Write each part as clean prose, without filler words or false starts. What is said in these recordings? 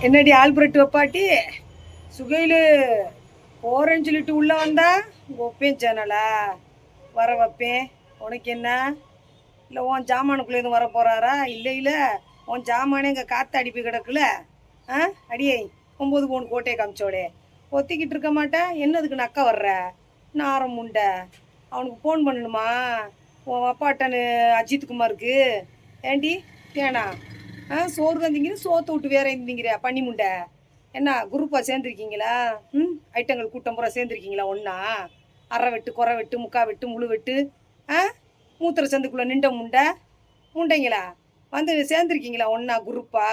என்னடி ஆல்பர்ட் வப்பாட்டி சுகையில் போறேன்னு சொல்லிட்டு உள்ள வந்தா வைப்பேன் சேனலா வர வைப்பேன். உனக்கு என்ன? இல்லை உன் ஜாமானுக்குள்ளே எதுவும் வர போகிறாரா? இல்லை இல்லை, உன் ஜாமானே இங்கே காற்று அடிப்பி கிடக்குல. அடியே 9 பவுன் கோட்டையை காமிச்சோடே ஒத்திக்கிட்டு இருக்க மாட்டேன். என்னதுக்கு நக்க வர்ற நாரம் முண்டை? அவனுக்கு ஃபோன் பண்ணணுமா உன் அப்பாட்டனு அஜித் குமாருக்கு? ஏண்டி ஏனா சோறு தான் திங்கிற, சோத்தை விட்டு வேற இருந்தீங்கிற பண்ணி முண்டை. என்ன குரூப்பாக சேர்ந்துருக்கீங்களா? ஐட்டங்கள் கூட்டம் பூரா சேர்ந்துருக்கீங்களா ஒன்றா? அரை வெட்டு, குறை வெட்டு, முக்கா வெட்டு, முழு வெட்டு, மூத்திர சந்துக்குள்ளே நின்ற முண்டைங்களா வந்து சேர்ந்துருக்கீங்களா ஒன்றா குரூப்பா?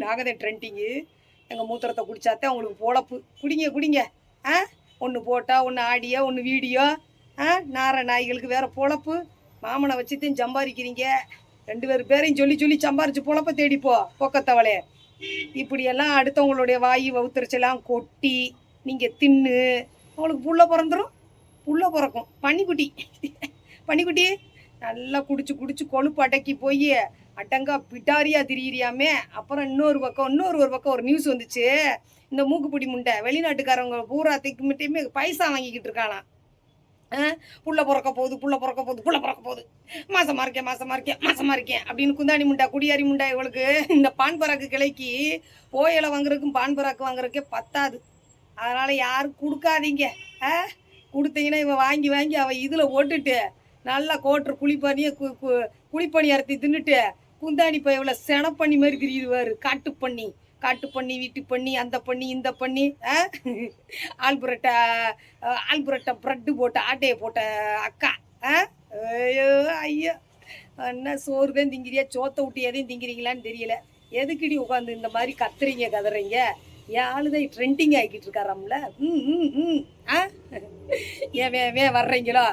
நாங்கள் தான் ட்ரெண்டிங்கு. எங்கள் மூத்திரத்தை குடித்தாத்தான் உங்களுக்கு பொழப்பு. குடிங்க. ஒன்று போட்டால் ஒன்று ஆடியோ ஒன்று வீடியோ. நார நாய்களுக்கு வேறு பொழப்பு. மாமனை வச்சுத்தையும் சம்பாதிக்கிறீங்க. 2 பேரையும் சொல்லி சம்பாரிச்சு பொழப்ப தேடிப்போ பொக்கத்தவளே. இப்படியெல்லாம் அடுத்தவங்களுடைய வாயு வவுத்தரிச்செல்லாம் கொட்டி நீங்கள் தின்னு உங்களுக்கு புள்ள பிறந்துடும். புள்ள பிறக்கும் பன்னிக்குட்டி நல்லா குடிச்சு கொழுப்பு அடக்கி போய் அட்டங்கா பிட்டாரியா திரியிறியாமே. அப்புறம் இன்னொரு பக்கம் ஒரு நியூஸ் வந்துச்சு. இந்த மூக்குப்பிடி முண்டை வெளிநாட்டுக்காரவங்க பூரா திக்குமிட்டையுமே பைசா வாங்கிக்கிட்டு இருக்கானா. புள்ள பிறக்க போகுது, மாசமா இருக்கேன் அப்படின்னு குந்தாணி முண்டா குடியாரி முண்டா. இவளுக்கு இந்த பான்பராக்கு கிளைக்கு போயலை வாங்குறதுக்கும் பான்பராக்கு வாங்குறதுக்கே பத்தாது. அதனால யாரும் கொடுக்காதீங்க. கொடுத்தீங்கன்னா இவன் வாங்கி அவள் இதில் ஓட்டுட்டு நல்லா கோட்டுற குழிப்பணி அறுத்தி தின்னுட்டு குந்தாணி போய் இவ்வளோ செனப்பண்ணி மாதிரி திரியுதுவாரு. காட்டு பண்ணி வீட்டு பண்ணி அந்த பண்ணி இந்த பண்ணி ஆல்புரட்டை ப்ரெட்டு போட்ட ஆட்டையை போட்ட அக்கா. ஐயோ என்ன சோறு தான் திங்கிறியா, சோத்தை விட்டு எதையும் திங்கிறீங்களான்னு தெரியல. எதுக்குடி உட்காந்து இந்த மாதிரி கத்துறீங்க? என் ஆளுதான் ட்ரெண்டிங் ஆகிக்கிட்டு இருக்காராம்ல. ஏன் வர்றீங்களோ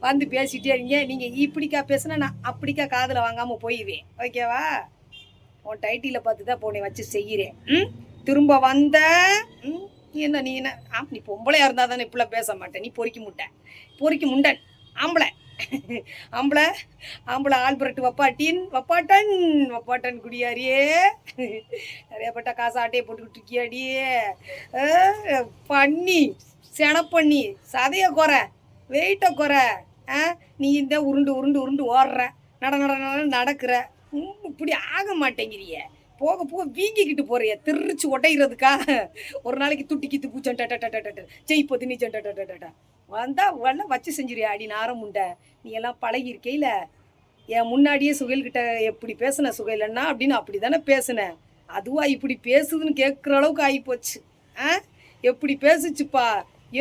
வந்து பேசிட்டே இருங்க. நீங்கள் இப்படிக்கா பேசுனா நான் அப்படிக்கா காதில் வாங்காமல் போயிடுவேன். ஓகேவா? உன் டைட்டில பார்த்து தான் போனே வச்சு செய்கிறேன். திரும்ப வந்த என்ன நீ நீ பொம்பளையா இருந்தா தானே இப்படிலாம் பேச மாட்டேன். நீ பொறிக்கு முண்டன் ஆம்பளை ஆல்பர்ட் வப்பாட்டன் குடியாரியே. நிறைய பட்ட காசு ஆட்டையை போட்டுக்கிட்டு இருக்கியாடியே. பண்ணி சதைய குறை, வெயிட்டை குறை. நீ இந்த உருண்டு ஓடுற, நடக்கிற. இப்படி ஆக மாட்டேங்கிறிய. போக வீங்கிக்கிட்டு போறிய. திருச்சு ஒட்டைகிறதுக்கா? ஒரு நாளைக்கு துட்டிக்கித்து பூச்சன் ஜெயிப்போது நீ வந்தா வச்சு செஞ்சிருயா அடி நாரம் முண்டை. நீ எல்லாம் பழகிருக்கையில் என் முன்னாடியே சுகைல்கிட்ட எப்படி பேசுன சுகைலன்னா அப்படின்னு அப்படி தானே பேசுனேன். அதுவா இப்படி பேசுதுன்னு கேட்குற அளவுக்கு ஆகிப்போச்சு. எப்படி பேசுச்சுப்பா,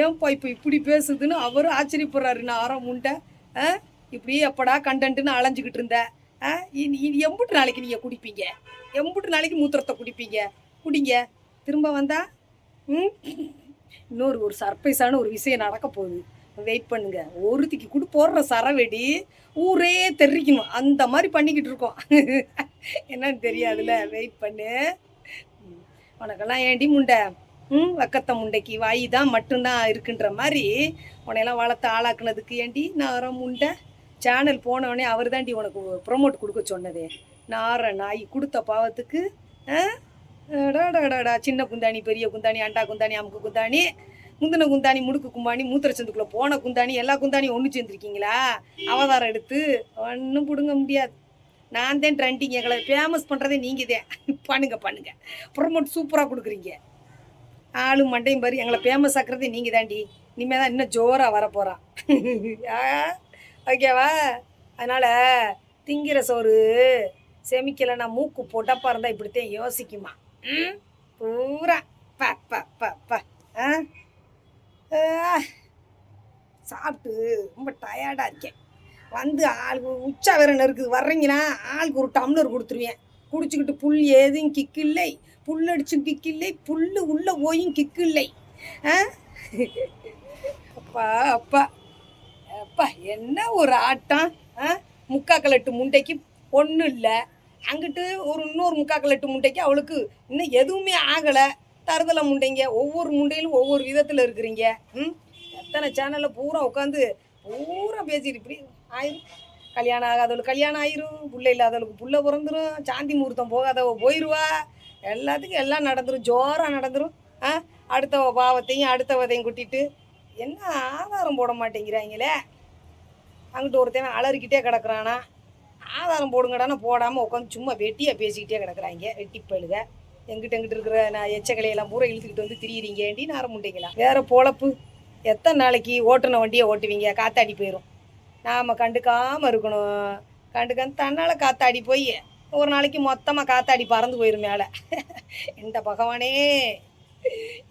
ஏன்பா இப்போ இப்படி பேசுதுன்னு அவரும் ஆச்சரியப்படுறாரு. நாரம் முண்டை இப்படியே எப்படா கண்டன்ட்டுன்னு அலைஞ்சிக்கிட்டு இருந்த. எம்புட்டு நாளைக்கு நீங்கள் குடிப்பீங்க? எம்புட்டு நாளைக்கு மூத்திரத்தை குடிங்க. திரும்ப வந்தா இன்னொரு ஒரு சர்ப்ரைஸான ஒரு விஷயம் நடக்க போகுது. வெயிட் பண்ணுங்க. ஒருத்திக்கு போடுற சரவெடி ஊரே தெரிக்கணும். அந்த மாதிரி பண்ணிக்கிட்டு இருக்கோம். என்னன்னு தெரியாதுல்ல. வெயிட் பண்ணு. உனக்கெல்லாம் ஏண்டி முண்டை வக்கத்த முண்டைக்கு வாய் தான் மட்டும்தான் இருக்குன்ற மாதிரி உன்னையெல்லாம் வளர்த்து ஆளாக்குனதுக்கு ஏண்டி நாரம் முண்டை? சேனல் போனவொடனே அவர் தாண்டி உனக்கு ப்ரொமோட் கொடுக்க சொன்னதே. நார நாய் கொடுத்த பாவத்துக்கு. டாடா சின்ன குந்தாணி, பெரிய குந்தாணி, அண்டா குந்தாணி, அமுக்கு குந்தாணி, முந்தின குந்தாணி, முடுக்கு கும்பாணி, மூத்திரச்சந்துக்குள்ளே போன குந்தாணி, எல்லா குந்தாணியும் ஒன்று சேர்ந்துருக்கீங்களா? அவதாரம் எடுத்து ஒன்றும் பிடுங்க முடியாது. நான் தான் ட்ரெண்டிங். எங்களை ஃபேமஸ் பண்ணுறதே நீங்கள் தான். பண்ணுங்க. ப்ரொமோட் சூப்பராக கொடுக்குறீங்க. ஆளும் மண்டையும் பாரு. எங்களை ஃபேமஸ் ஆக்குறதே நீங்கள் தாண்டி. இனிமேல் தான் இன்னும் ஜோராக வரப்போகிறான். ஓகேவா? அதனால் திங்கிற சோறு செமிக்கலைன்னா மூக்கு பொட்டப்பா இருந்தால் இப்படித்தான் யோசிக்குமா. பூரா சாப்பிட்டு ரொம்ப டயர்டாக இருக்கேன். வந்து ஆளுக்கு உச்சா வேற இருக்குது. வர்றீங்கன்னா ஆளுக்கு ஒரு டம்ளர் கொடுத்துருவேன். குடிச்சுக்கிட்டு புல் ஏதும் கிக்கு இல்லை, புல் அடிச்சும் கிக்கு இல்லை, புல் உள்ள போயும் கிக்கு இல்லை. அப்பா என்ன ஒரு ஆட்டம். முக்காக்கலட்டு முண்டைக்கு ஒன்றும் இல்லை. அங்கிட்டு இன்னொரு முக்காக்கலட்டு முண்டைக்கு அவளுக்கு இன்னும் எதுவுமே ஆகலை. தருதலை முண்டைங்க. ஒவ்வொரு முண்டையிலும் ஒவ்வொரு விதத்தில் இருக்கிறீங்க. எத்தனை சேனலில் பூரா உட்காந்து பூரா பேசிட்டு இப்படி ஆயிரும். கல்யாணம் ஆகாதவளுக்கு கல்யாணம் ஆயிரும், புள்ள இல்லாதவளுக்கு புள்ள பிறந்துடும், சாந்தி முகூர்த்தம் போகாதவ போயிடுவா. எல்லாத்துக்கும் எல்லாம் நடந்துரும், ஜோராக நடந்துரும். ஆ அடுத்தவ பாவத்தையும் அடுத்தவதையும் கூட்டிட்டு என்ன ஆதாரம் போட மாட்டேங்கிறாங்களே. அங்கிட்டு ஒருத்தவன் அலறிக்கிட்டே கிடக்குறானா, ஆதாரம் போடுங்கடானா போடாமல் உட்காந்து சும்மா வெட்டியாக பேசிக்கிட்டே கிடக்குறாங்க வெட்டி பழுக. எங்கிட்ட இருக்கிற நான் எச்சக்கலையெல்லாம் பூரா இழுத்துக்கிட்டு வந்து திரியிறீங்க ஏண்டின்னு ஆரம்பிட்டீங்களா. வேறு பொழப்பு எத்தனை நாளைக்கு ஓட்டுன வண்டியை ஓட்டுவீங்க? காத்தாடி போயிடும். நாம் கண்டுக்காமல் இருக்கணும். கண்டுக்காம தன்னால் காத்தாடி போய் ஒரு நாளைக்கு மொத்தமாக காத்தாடி பறந்து போயிடும் மேலே. எந்த பகவானே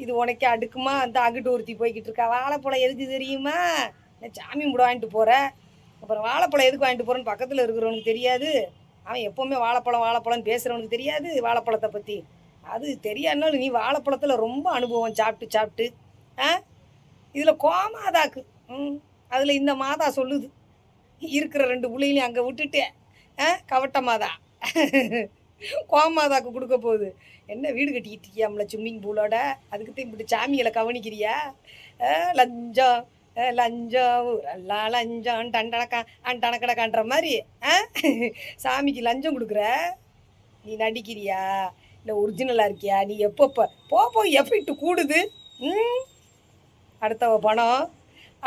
இது உனக்கு அடுக்குமா? அந்த அங்கிட்டு ஒருத்தி போய்கிட்டு இருக்கா. வாழைப்பழம் எதுக்கு தெரியுமா? சாமி முட வாங்கிட்டு போகிற, அப்புறம் வாழைப்பழம் எதுக்கு வாங்கிட்டு போகிறேன்னு பக்கத்தில் இருக்கிறவனுக்கு தெரியாது. அவன் எப்போவுமே வாழைப்பழம்னு பேசுகிறவனுக்கு தெரியாது வாழைப்பழத்தை பற்றி. அது தெரியாதுனாலும் நீ வாழைப்பழத்தில் ரொம்ப அனுபவம் சாப்பிட்டு சாப்பிட்டு. இதில் கோமாதாக்கு அதில் இந்த மாதா சொல்லுது இருக்கிற 2 புள்ளைகளையும் அங்கே விட்டுட்டு கவட்ட மாதா கோமாதாக்கு கொடுக்க போகுது. என்ன வீடு கட்டிக்கிட்டு இருக்கியாம்ல ஸ்விம்மிங் பூலோட, அதுக்கு தான் இப்படி சாமிகளை கவனிக்கிறியா? லஞ்சம் லஞ்சம் ஊரெல்லாம் லஞ்சம் டண்டனக்கடக்கான்ற மாதிரி சாமிக்கு லஞ்சம் கொடுக்குற. நீ நடிக்கிறியா இல்லை ஒரிஜினலாக இருக்கியா? நீ எப்போ எஃபெக்ட் கூடுது. அடுத்தவ பணம்,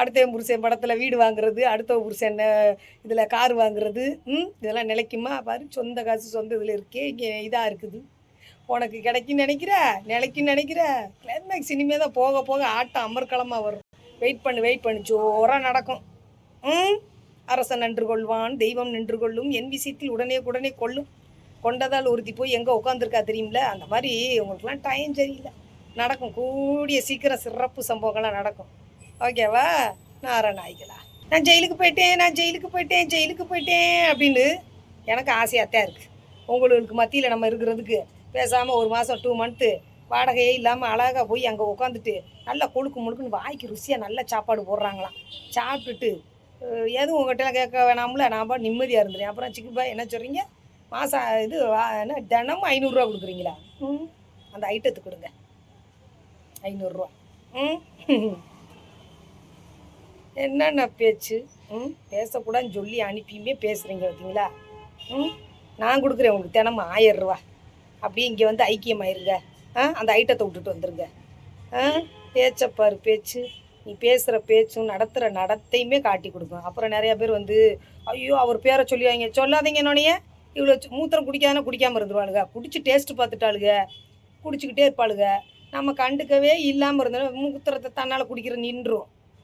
அடுத்தவன் புருஷன் படத்தில் வீடு வாங்குறது, அடுத்தவ புருஷன் இதில் கார் வாங்குறது, இதெல்லாம் நிலைக்குமா? பாரு, சொந்த காசு சொந்த இதில் இருக்கே, இங்கே இதாக இருக்குது. உனக்கு கிடைக்குன்னு நினைக்கிற கிளைமேக்ஸ் இனிமேல் தான் போக போக ஆட்டம் அமர்க்களமாக வரும். வெயிட் பண்ணு ஜோராக நடக்கும். அரசன் நின்று கொள்வான், தெய்வம் நின்று கொள்ளும், என் விஷயத்தில் உடனே கொள்ளும். கொண்டதால் ஒருத்தி போய் எங்கே உட்காந்துருக்கா தெரியுமில்ல? அந்த மாதிரி உங்களுக்குலாம் டைம் சரியில்லை. நடக்கும், கூடிய சீக்கிரம் சிறப்பு சம்பவங்கள்லாம் நடக்கும். ஓகேவா? நாராயணாய்களா நான் ஜெயிலுக்கு போயிட்டேன் அப்படின்னு எனக்கு ஆசையாகத்தான் இருக்குது. உங்களுக்கு மத்தியில் நம்ம இருக்கிறதுக்கு பேசாமல் 1 மாதம் 2 மந்த்து வாடகையே இல்லாமல் அழகாக போய் அங்கே உட்காந்துட்டு நல்லா கொழுக்கு முழுக்குன்னு வாய்க்கு ருசியாக நல்ல சாப்பாடு போடுறாங்களாம். சாப்பிட்டுட்டு எதுவும் உங்கள்கிட்ட கேட்க வேணாம்ல, நான் பாட்டு நிம்மதியாக இருந்துறேன். அப்புறம் சிக்குப்பா என்ன சொல்கிறீங்க? மாதம் இது என்ன தினமும் 500 ரூபா கொடுக்குறீங்களா? அந்த ஐட்டத்துக்கு கொடுங்க 500 ரூபா. என்னென்ன பேச்சு? பேசக்கூடாதுன்னு சொல்லி அனுப்பியுமே பேசுகிறீங்க பார்த்தீங்களா? நான் கொடுக்குறேன் உங்களுக்கு தினமும் 1000 ரூபா. அப்படியே இங்கே வந்து ஐக்கியமாயிருங்க. அந்த ஐட்டத்தை விட்டுட்டு வந்துருங்க. பேச்சப்பாரு பேச்சு. நீ பேசுகிற பேச்சும் நடத்துகிற நடத்தையுமே காட்டி கொடுக்கும். அப்புறம் நிறையா பேர் வந்து ஐயோ அவர் பேரை சொல்லுவாங்க. சொல்லாதீங்க என்னோடைய இவ்வளோ மூத்திரம் குடிக்காமல் இருந்துருவாளுங்க. குடிச்சு டேஸ்ட்டு பார்த்துட்டாளுங்க, குடிச்சிக்கிட்டே இருப்பாளுங்க. நம்ம கண்டுக்கவே இல்லாமல் இருந்தாலும் மூத்திரத்தை தன்னால்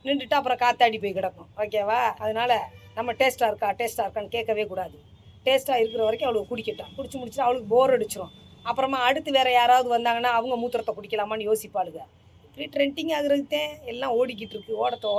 நின்றுட்டு அப்புறம் காத்தாடி போய் கிடக்கும். ஓகேவா? அதனால் நம்ம டேஸ்ட்டாக இருக்கான்னு கேட்கவே கூடாது. டேஸ்ட்டாக இருக்கிற வரைக்கும் அவளுக்கு குடிக்கட்டும். குடிச்சு முடிச்சுட்டு அவளுக்கு போர் அடிச்சிடும். அப்புறமா அடுத்து வேறு யாராவது வந்தாங்கன்னா அவங்க மூத்திரத்தை குடிக்கலாமான்னு யோசிப்பாளுங்க. இப்படி ட்ரெண்டிங் ஆகுறதுக்கு எல்லாம் ஓடிக்கிட்டு இருக்கு. ஓடட்டும்.